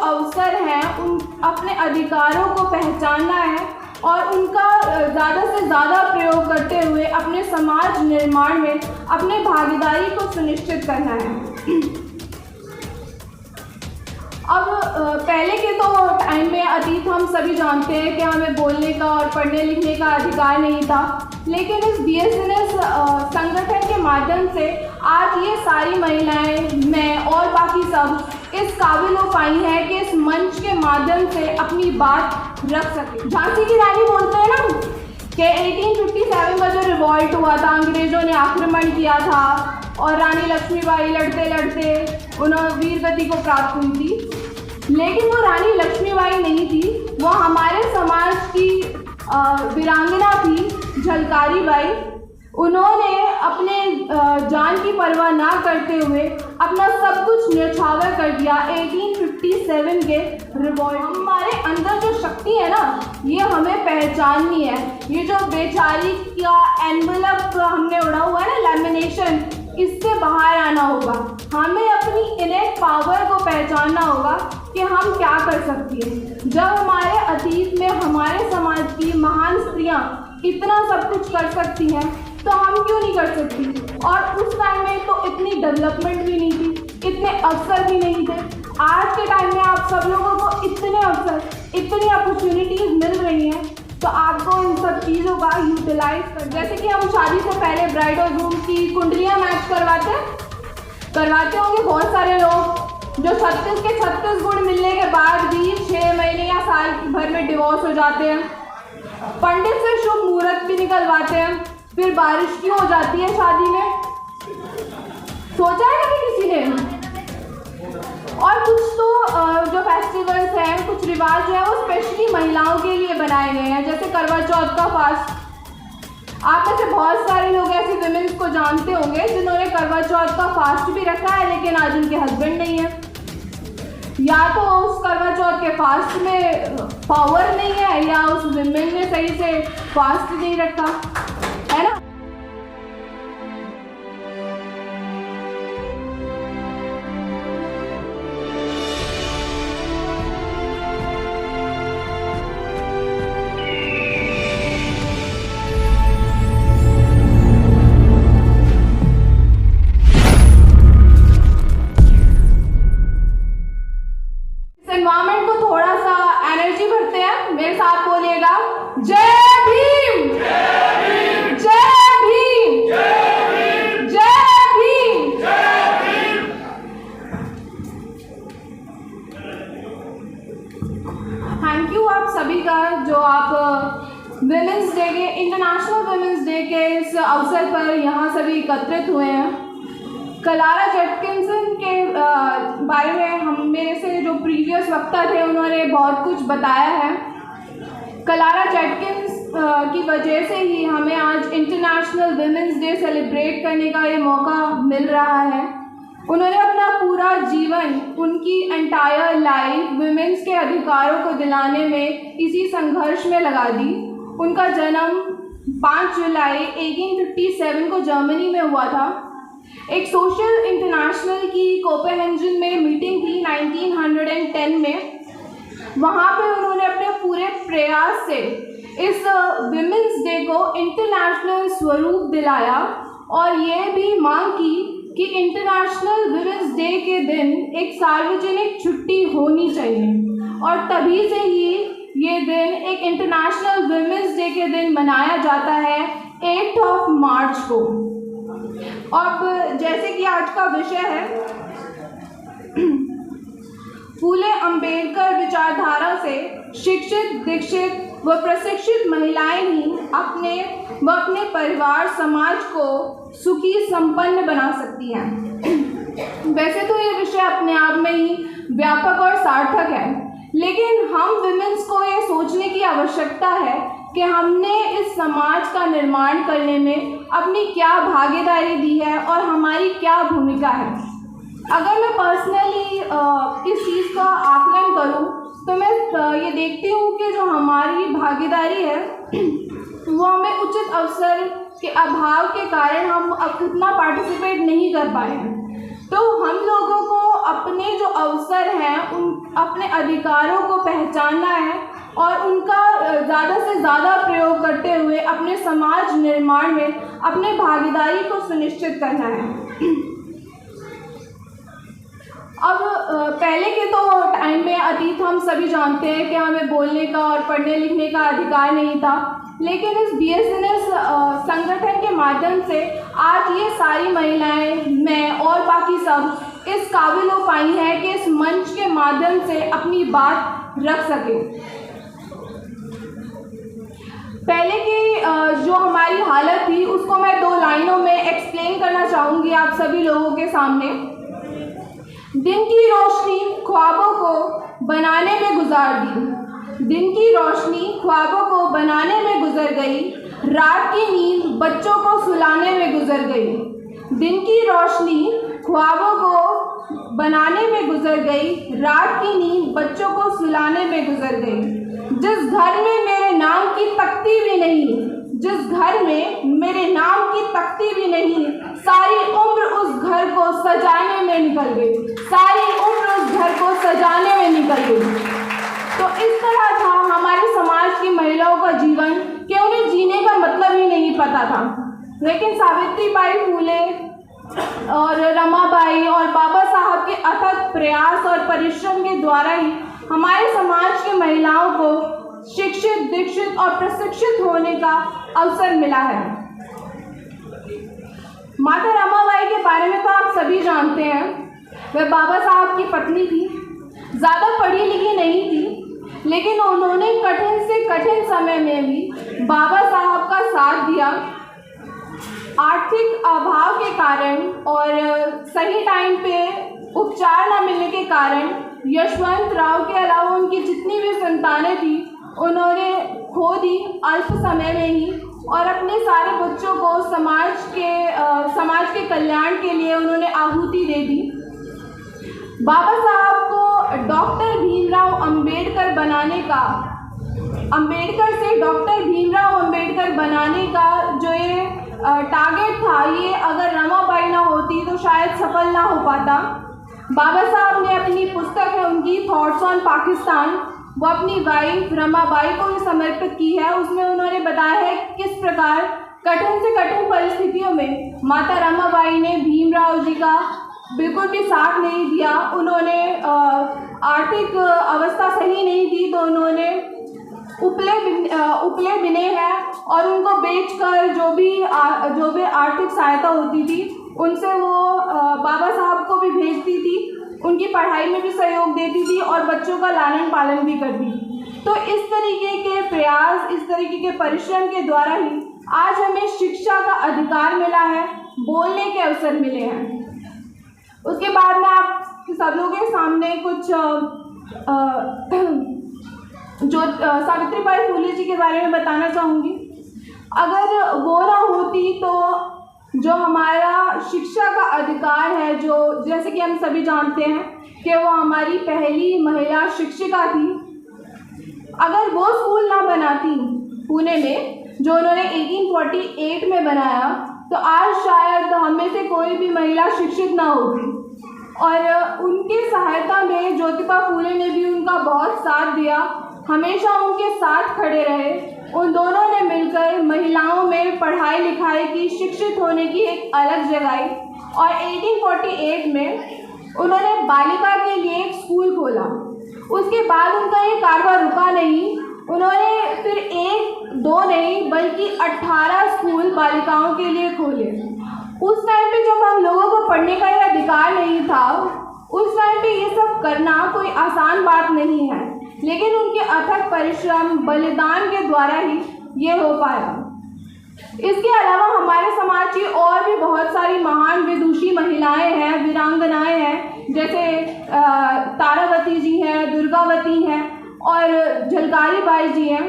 अवसर हैं उन अपने अधिकारों को पहचानना है और उनका ज़्यादा से ज़्यादा प्रयोग करते हुए अपने समाज निर्माण में अपने भागीदारी को सुनिश्चित करना है। अब पहले के तो टाइम में अतीत हम सभी जानते हैं कि हमें बोलने का और पढ़ने लिखने का अधिकार नहीं था, लेकिन इस BSNS संगठन के माध्यम से आज ये सारी महिलाएं, मैं और बाकी सब इस काबिल हो पाई हैं कि इस मंच के माध्यम से अपनी बात रख सकें। झांसी की रानी बोलते हैं ना कि 1857 का जो रिवॉल्ट हुआ था, अंग्रेज़ों ने आक्रमण किया था और रानी लक्ष्मीबाई लड़ते लड़ते उन्होंने वीर गति को प्राप्त हुई थी, लेकिन वो रानी लक्ष्मीबाई नहीं थी, वो हमारे समाज की वीरांगना थी झलकारी बाई। उन्होंने अपने जान की परवाह ना करते हुए अपना सब कुछ न्यौछावर कर दिया 1857 के रिवॉल्ट। हमारे अंदर जो शक्ति है ना, ये हमें पहचाननी है। ये जो बेचारी का एनवलप हमने उड़ा हुआ है ना, लैमिनेशन, इससे बाहर आना होगा। हमें अपनी इनेट पावर को पहचानना होगा कि हम क्या कर सकती हैं। जब हमारे अतीत में हमारे समाज की महान स्त्रियां इतना सब कुछ कर सकती हैं, तो हम क्यों नहीं कर सकती। और उस टाइम में तो इतनी डेवलपमेंट भी नहीं थी, इतने अवसर भी नहीं थे। आज के टाइम में आप सब लोगों को इतने अवसर, इतनी अपॉर्चुनिटीज़ मिल रही हैं, तो आपको इन सब चीज़ों का यूटिलाइज कर, जैसे कि हम शादी से पहले ब्राइड और ग्रूम की कुंडलियाँ मैच करवाते होंगे बहुत सारे लोग, जो 36 के 36 गुण मिलने के बाद भी 6 महीने या साल भर में डिवोर्स हो जाते हैं। पंडित से शुभ मुहूर्त भी निकलवाते हैं, फिर बारिश क्यों हो जाती है शादी में, सोचा है कभी किसी ने। और कुछ तो जो फेस्टिवल्स हैं, कुछ रिवाज हैं, वो स्पेशली महिलाओं के लिए बनाए गए हैं, जैसे करवा चौथ का फास्ट। आप में से बहुत सारे लोग ऐसे विमेंस को जानते होंगे जिन्होंने करवा चौथ का फास्ट भी रखा है, लेकिन आज उनके हस्बैंड नहीं है, या तो उस करवा चौथ के फास्ट में पावर नहीं है, या उस विमेन ने सही से फास्ट नहीं रखा है ना। एनवायरमेंट को थोड़ा सा एनर्जी भरते हैं, मेरे साथ बोलिएगा, जय भीम, जय भीम, जय भीम, जय भीम, जय भीम, जय भीम। थैंक यू आप सभी का, जो आप विमेंस डे के, इंटरनेशनल विमेंस डे के इस अवसर पर यहाँ सभी एकत्रित हुए हैं। क्लारा जेटकिंसन के बारे में हम मेरे से जो प्रीवियस वक्ता थे उन्होंने बहुत कुछ बताया है। क्लारा जेटकिंस की वजह से ही हमें आज इंटरनेशनल विमेंस डे सेलिब्रेट करने का ये मौका मिल रहा है। उन्होंने अपना पूरा जीवन, उनकी एंटायर लाइफ विमेंस के अधिकारों को दिलाने में इसी संघर्ष में लगा दी। उनका जन्म 5 जुलाई 1857 को जर्मनी में हुआ था। एक सोशल इंटरनेशनल की कोपेनहेगन में मीटिंग थी 1910 में। वहाँ पे उन्होंने अपने पूरे प्रयास से इस विमेंस डे को इंटरनेशनल स्वरूप दिलाया और ये भी मांग की कि इंटरनेशनल विमेंस डे के दिन एक सार्वजनिक छुट्टी होनी चाहिए। और तभी से ही ये दिन एक इंटरनेशनल विमेंस डे के दिन मनाया जाता है 8 मार्च को। अब जैसे कि आज का विषय है, फूले अंबेडकर विचारधारा से शिक्षित, दीक्षित व प्रशिक्षित महिलाएं ही अपने परिवार, समाज को सुखी संपन्न बना सकती हैं। वैसे तो ये विषय अपने आप में ही व्यापक और सार्थक है, लेकिन हम विमेंस को ये सोचने की आवश्यकता है कि हमने इस समाज का निर्माण करने में अपनी क्या भागीदारी दी है और हमारी क्या भूमिका है। अगर मैं पर्सनली इस चीज़ का आकलन करूं तो मैं ये देखती हूँ कि जो हमारी भागीदारी है वो हमें उचित अवसर के अभाव के कारण हम अब उतना पार्टिसिपेट नहीं कर पाए हैं। तो हम लोगों को अपने जो अवसर हैं उन अपने अधिकारों को पहचानना है और उनका ज़्यादा से ज़्यादा प्रयोग करते हुए अपने समाज निर्माण में अपने भागीदारी को सुनिश्चित करना है। अब पहले के तो टाइम में अतीत हम सभी जानते हैं कि हमें बोलने का और पढ़ने लिखने का अधिकार नहीं था, लेकिन इस BSNS संगठन के माध्यम से आज ये सारी महिलाएं, मैं और बाकी सब इस काबिल हो पाई हैं कि इस मंच के माध्यम से अपनी बात रख सकें। पहले की जो हमारी हालत थी उसको मैं 2 लाइनों में एक्सप्लेन करना चाहूँगी आप सभी लोगों के सामने। दिन की रोशनी ख्वाबों को बनाने में गुजार दी, दिन की रोशनी ख्वाबों को बनाने में गुजर गई, रात की नींद बच्चों को सुलाने में गुजर गई। दिन की रोशनी ख्वाबों को बनाने में गुजर गई, रात की नींद बच्चों को सुलाने में गुजर गई। जिस घर में मेरे नाम की तख्ती भी नहीं, जिस घर में मेरे नाम की तख्ती भी नहीं, सारी उम्र उस घर को सजाने में निकल गई, सारी उम्र उस घर को सजाने में निकल गई। तो इस तरह था हमारे समाज की महिलाओं का जीवन कि उन्हें जीने का मतलब ही नहीं पता था। लेकिन सावित्रीबाई फूले और रमाबाई और बाबा साहब के अथक प्रयास और परिश्रम के द्वारा ही हमारे समाज की महिलाओं को शिक्षित, दीक्षित और प्रशिक्षित होने का अवसर मिला है। माता रमाबाई के बारे में तो आप सभी जानते हैं, वह बाबा साहब की पत्नी थी, ज़्यादा पढ़ी लिखी नहीं थी, लेकिन उन्होंने कठिन से कठिन समय में भी बाबा साहब का साथ दिया। आर्थिक अभाव के कारण और सही टाइम पे उपचार न मिलने के कारण यशवंत राव के अलावा उनकी जितनी भी संतानें थी उन्होंने खो दी अल्प समय में ही, और अपने सारे बच्चों को समाज के कल्याण के लिए उन्होंने आहुति दे दी। बाबा साहब को डॉक्टर भीमराव अंबेडकर बनाने का, अंबेडकर से डॉक्टर भीमराव अंबेडकर बनाने का जो ये टारगेट था, ये अगर रमाबाई ना होती तो शायद सफल ना हो पाता। बाबा साहब ने अपनी पुस्तक है उनकी थॉट्स ऑन पाकिस्तान, वो अपनी वाइफ रमाबाई को ही समर्पित की है। उसमें उन्होंने बताया है किस प्रकार कठिन से कठिन परिस्थितियों में माता रमाबाई ने भीमराव जी का बिल्कुल भी साथ नहीं दिया। उन्होंने आर्थिक अवस्था सही नहीं थी तो उन्होंने उपले बिने हैं और उनको बेचकर जो भी आर्थिक सहायता होती थी उनसे वो बाबा साहब को भी भेजती थी, उनकी पढ़ाई में भी सहयोग देती थी और बच्चों का लालन पालन भी करती थी। तो इस तरीके के प्रयास, इस तरीके के परिश्रम के द्वारा ही आज हमें शिक्षा का अधिकार मिला है, बोलने के अवसर मिले हैं। उसके बाद मैं आप सब लोगों के सामने कुछ जो सावित्रीबाई फूले जी के बारे में बताना चाहूँगी। अगर वो ना होती तो जो हमारा शिक्षा का अधिकार है, जो जैसे कि हम सभी जानते हैं कि वो हमारी पहली महिला शिक्षिका थी, अगर वो स्कूल ना बनाती पुणे में जो उन्होंने 1848 में बनाया तो आज शायद हम में से कोई भी महिला शिक्षित ना होती। और उनकी सहायता में ज्योतिबा फूले ने भी उनका बहुत साथ दिया, हमेशा उनके साथ खड़े रहे। उन दोनों ने मिलकर महिलाओं में पढ़ाई लिखाई की, शिक्षित होने की एक अलग जगाई और 1848 में उन्होंने बालिका के लिए एक स्कूल खोला। उसके बाद उनका ये कारभार रुका नहीं, उन्होंने फिर 1-2 नहीं बल्कि 18 स्कूल बालिकाओं के लिए खोले। उस टाइम पे जब हम लोगों को पढ़ने का ये अधिकार नहीं था, उस टाइम पे ये सब करना कोई आसान बात नहीं है, लेकिन उनके अथक परिश्रम, बलिदान के द्वारा ही ये हो पाया। इसके अलावा हमारे समाज की और भी बहुत सारी महान विदुषी महिलाएं हैं, वीरांगनाएं हैं, जैसे तारावती जी हैं, दुर्गावती हैं और झलकारी बाई जी हैं।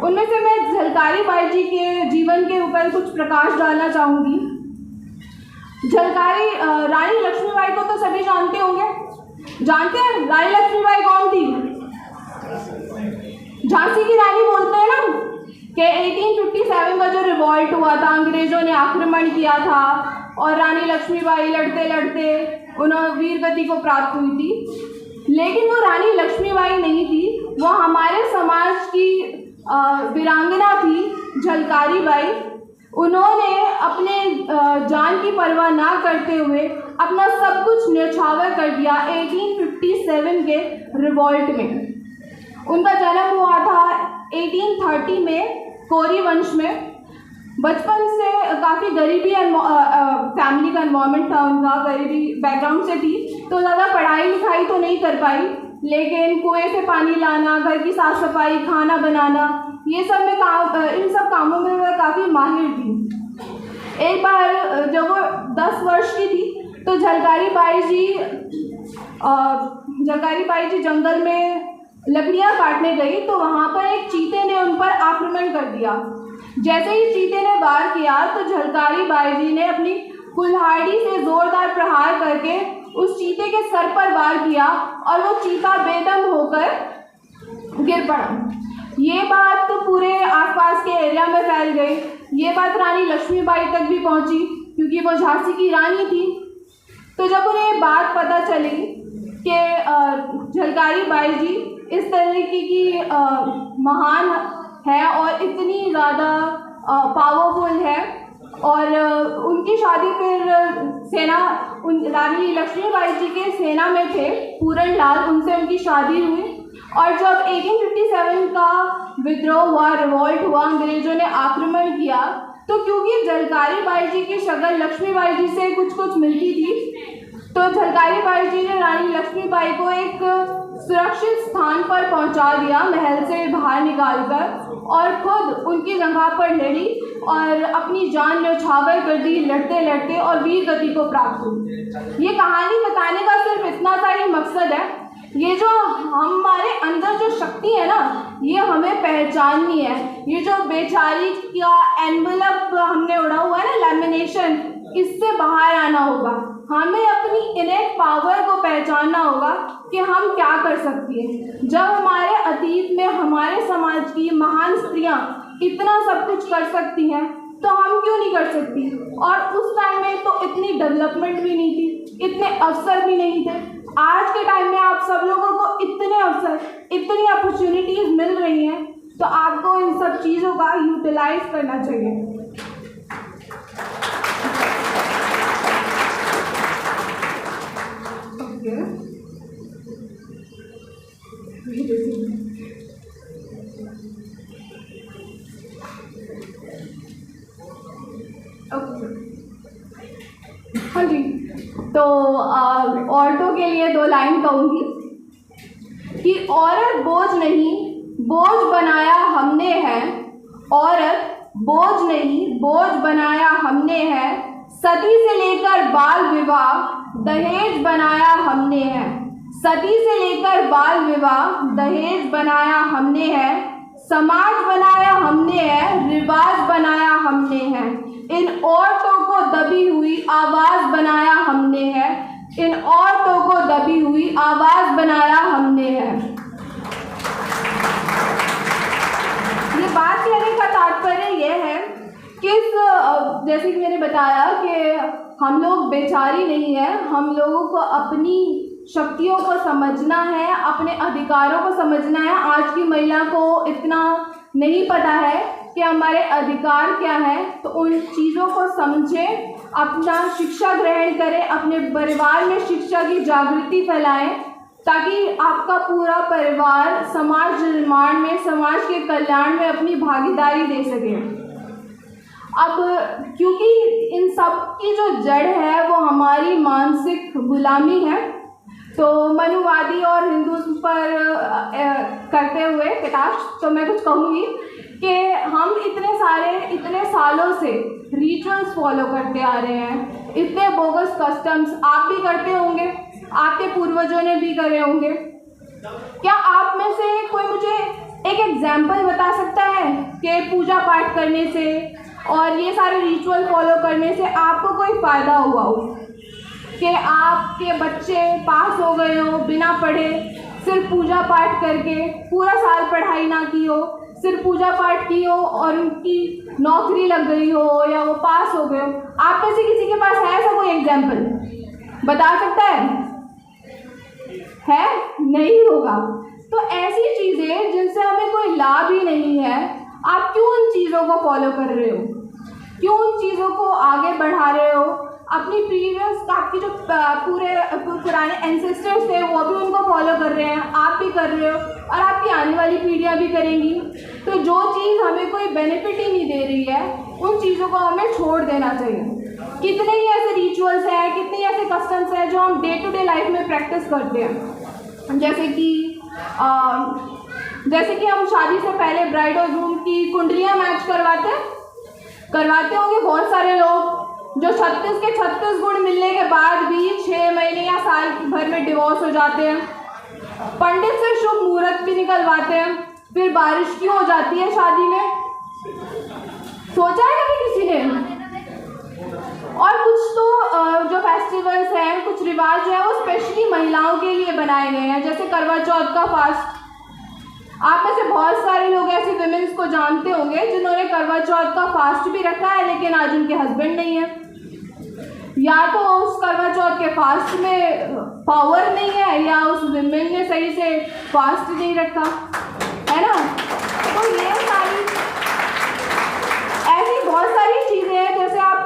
उनमें से मैं झलकारी बाई जी के जीवन के ऊपर कुछ प्रकाश डालना चाहूँगी। झलकारी रानी लक्ष्मीबाई को तो सभी जानते होंगे, जानते हैं रानी लक्ष्मीबाई कौन थी? झांसी की रानी बोलते हैं ना कि 1857 का जो रिवॉल्ट हुआ था, अंग्रेजों ने आक्रमण किया था और रानी लक्ष्मीबाई लड़ते लड़ते उन्हें वीर गति को प्राप्त हुई थी। लेकिन वो रानी लक्ष्मीबाई नहीं थी, वो हमारे समाज की वीरांगना थी झलकारी बाई। उन्होंने अपने जान की परवाह ना करते हुए अपना सब कुछ न्यौछावर कर दिया 1857 के रिवॉल्ट में। उनका जन्म हुआ था 1830 में कोरी वंश में। बचपन से काफ़ी गरीबी फैमिली का एनवायरनमेंट था उनका, गरीबी बैकग्राउंड से थी, तो ज़्यादा पढ़ाई लिखाई तो नहीं कर पाई, लेकिन कुएं से पानी लाना, घर की साफ़ सफाई, खाना बनाना, ये सब में इन सब कामों में वह काफ़ी माहिर थी। एक बार जब वो 10 वर्ष की थी तो झलकारी बाई जी जंगल में लकड़ियाँ काटने गई, तो वहाँ पर एक चीते ने उन पर आक्रमण कर दिया। जैसे ही चीते ने वार किया तो झलकारी बाई जी ने अपनी कुल्हाड़ी से ज़ोरदार प्रहार करके उस चीते के सर पर वार किया और वो चीता बेदम होकर गिर पड़ा। ये बात तो पूरे आसपास के एरिया में फैल गई। ये बात रानी लक्ष्मीबाई तक भी पहुंची, क्योंकि वो झांसी की रानी थी। तो जब उन्हें ये बात पता चली कि झलकारी बाई जी इस तरीके की महान है और इतनी ज़्यादा पावरफुल है, और उनकी शादी फिर रानी लक्ष्मीबाई जी के सेना में थे पूरन लाल, उनसे उनकी शादी हुई। और जब 1857 का विद्रोह हुआ, रिवॉल्ट हुआ, अंग्रेज़ों ने आक्रमण किया, तो क्योंकि झलकारी बाई जी की शक्ल लक्ष्मीबाई जी से कुछ मिलती थी, तो झलकारी बाई जी ने रानी लक्ष्मीबाई को एक सुरक्षित स्थान पर पहुंचा दिया, महल से बाहर निकालकर, और खुद उनकी जगह पर लड़ी और अपनी जान न्यौछावर कर दी लड़ते लड़ते, और वीर गति को प्राप्त हुई। ये कहानी बताने का सिर्फ इतना सा ही मकसद है। ये जो हमारे अंदर जो शक्ति है ना, ये हमें पहचाननी है। ये जो बेचारी का एनवलप हमने उड़ा हुआ है ना, लैमिनेशन, इससे बाहर आना होगा। हमें अपनी इनेट पावर को पहचानना होगा कि हम क्या कर सकती हैं। जब हमारे अतीत में हमारे समाज की महान स्त्रियां इतना सब कुछ कर सकती हैं, तो हम क्यों नहीं कर सकती। और उस टाइम में तो इतनी डेवलपमेंट भी नहीं थी, इतने अवसर भी नहीं थे। आज के टाइम में आप सब लोगों को इतने अवसर, इतनी अपॉर्चुनिटीज़ मिल रही हैं, तो आपको इन सब चीज़ों का यूटिलाइज करना चाहिए। हाँ जी, तो औरतों के लिए 2 लाइन कहूँगी कि औरत बोझ नहीं, बोझ बनाया हमने है। औरत बोझ नहीं, बोझ बनाया हमने है। सती से लेकर बाल विवाह दहेज बनाया हमने है। सती से लेकर बाल विवाह दहेज बनाया हमने है। समाज बनाया हमने है, रिवाज बनाया हमने है। इन औरतों को दबी हुई आवाज़ बनाया हमने है। इन औरतों को दबी हुई आवाज़ बनाया हमने है। ये बात कहने का तात्पर्य यह है कि जैसे कि मैंने बताया कि हम लोग बेचारी नहीं है, हम लोगों को अपनी शक्तियों को समझना है, अपने अधिकारों को समझना है। आज की महिला को इतना नहीं पता है कि हमारे अधिकार क्या है, तो उन चीज़ों को समझें, अपना शिक्षा ग्रहण करें, अपने परिवार में शिक्षा की जागृति फैलाएं, ताकि आपका पूरा परिवार समाज निर्माण में, समाज के कल्याण में अपनी भागीदारी दे सके। अब क्योंकि इन सब की जो जड़ है वो हमारी मानसिक गुलामी है, तो मनुवादी और हिंदुज़्म पर करते हुए कटाक्ष तो मैं कुछ कहूँगी कि हम इतने सालों से रिचुअल्स फॉलो करते आ रहे हैं, इतने बोगस कस्टम्स आप भी करते होंगे, आपके पूर्वजों ने भी करे होंगे। क्या आप में से कोई मुझे एक एग्जाम्पल बता सकता है कि पूजा पाठ करने से और ये सारे रिचुअल फॉलो करने से आपको कोई फ़ायदा हुआ हो, कि आपके बच्चे पास हो गए हो बिना पढ़े, सिर्फ पूजा पाठ करके, पूरा साल पढ़ाई ना की हो, सिर्फ पूजा पाठ की हो और उनकी नौकरी लग गई हो या वो पास हो गए हो? आप में से किसी के पास है ऐसा कोई एग्जाम्पल? बता सकता है? नहीं होगा। तो ऐसी चीज़ें जिनसे हमें कोई लाभ ही नहीं है, आप क्यों उन चीज़ों को फॉलो कर रहे हो? क्यों उन चीज़ों को आगे बढ़ा रहे हो? अपनी प्रीवियस आपकी जो पुराने एंसेस्टर्स थे वो भी उनको फॉलो कर रहे हैं, आप भी कर रहे हो और आपकी आने वाली पीढ़ियाँ भी करेंगी। तो जो चीज़ हमें कोई बेनिफिट ही नहीं दे रही है, उन चीज़ों को हमें छोड़ देना चाहिए। कितने ही ऐसे रिचुअल्स हैं, कितने ही ऐसे कस्टम्स हैं जो हम डे टू डे लाइफ में प्रैक्टिस करते हैं। जैसे कि हम शादी से पहले ब्राइड और ग्रूम की कुंडलियाँ मैच करवाते होंगे बहुत सारे लोग, जो 36 के 36 गुण मिलने के बाद भी 6 महीने या साल भर में डिवोर्स हो जाते हैं। पंडित से शुभ मुहूर्त भी निकलवाते हैं, फिर बारिश क्यों हो जाती है शादी में? सोचा है कभी किसी ने? और कुछ तो जो फेस्टिवल्स हैं, कुछ रिवाज है, वो स्पेशली महिलाओं के लिए बनाए गए हैं, जैसे करवा चौथ का फास्ट। आप में से बहुत सारे लोग ऐसे विमेंस को जानते होंगे जिन्होंने करवा चौथ का फास्ट भी रखा है, लेकिन आज उनके हस्बैंड नहीं है, या तो उस करवा चौथ के फास्ट में पावर नहीं है, या उस विमेन ने सही से फास्ट नहीं रखा है ना। तो ये सारी ऐसी बहुत सारी चीज़ें हैं, जैसे आप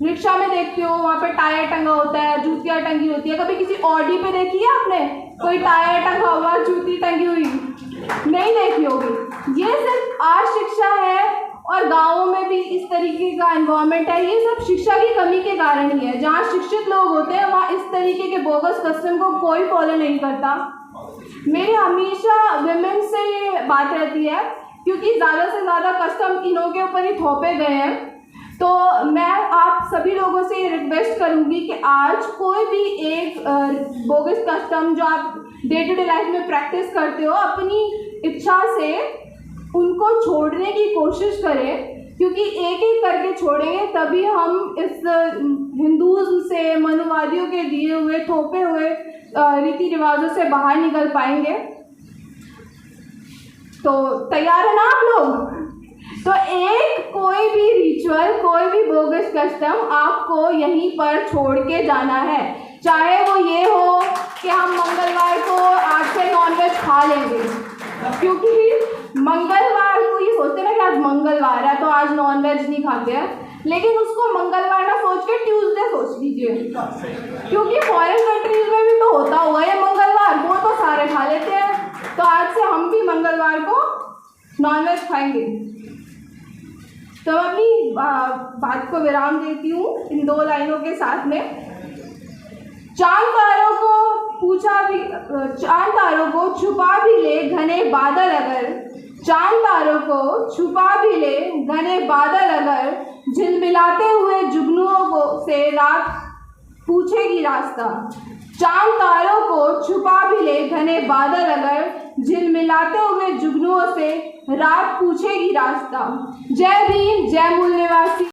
रिक्शा में देखते हो, वहाँ पे टायर टंगा होता है, जूतियाँ टंगी होती है। कभी किसी ऑडी पे देखी है आपने कोई टायर टंगा हुआ, जूती टंगी हुई? नहीं देखी होगी। ये सिर्फ आज शिक्षा है, और गाँवों में भी इस तरीके का एनवायरनमेंट है। ये सब शिक्षा की कमी के कारण ही है। जहाँ शिक्षित लोग होते हैं वहाँ इस तरीके के बोगस कस्टम को कोई फॉलो नहीं करता। मेरी हमेशा विमेन से ये बात रहती है, क्योंकि ज़्यादा से ज़्यादा कस्टम इन्हों के ऊपर ही थोपे गए हैं। तो मैं आप सभी लोगों से ये रिक्वेस्ट करूँगी कि आज कोई भी एक बोगस कस्टम जो आप डे टू डे लाइफ में प्रैक्टिस करते हो, अपनी इच्छा से उनको छोड़ने की कोशिश करें, क्योंकि एक एक करके छोड़ेंगे तभी हम इस हिंदूज़्म से, मनुवादियों के दिए हुए थोपे हुए रीति रिवाजों से बाहर निकल पाएंगे। तो तैयार है ना आप लोग? तो एक कोई भी रिचुअल, कोई भी बोगस कस्टम आपको यहीं पर छोड़ के जाना है। चाहे वो ये हो कि हम मंगलवार को आज से नॉनवेज खा लेंगे, क्योंकि मंगलवार को ये सोचते हैं ना कि आज मंगलवार है तो आज नॉनवेज नहीं खाते हैं, लेकिन उसको मंगलवार ना सोच के ट्यूसडे सोच लीजिए, क्योंकि फॉरेन कंट्रीज में भी तो होता हुआ है मंगलवार, वो तो सारे खा लेते हैं। तो आज से हम भी मंगलवार को नॉनवेज खाएंगे। तो मैं अपनी बात को विराम देती हूँ इन 2 लाइनों के साथ में। चांद तारों को छुपा भी ले घने बादल अगर, चांद तारों को छुपा भी ले घने बादल अगर, झिलमिलाते हुए जुगनुओं को से रात पूछेगी रास्ता। चांद तारों को छुपा भी ले घने बादल अगर, झिलमिलाते हुए जुगनुओं से रात पूछेगी रास्ता। जय भीम, जय मूल निवासी।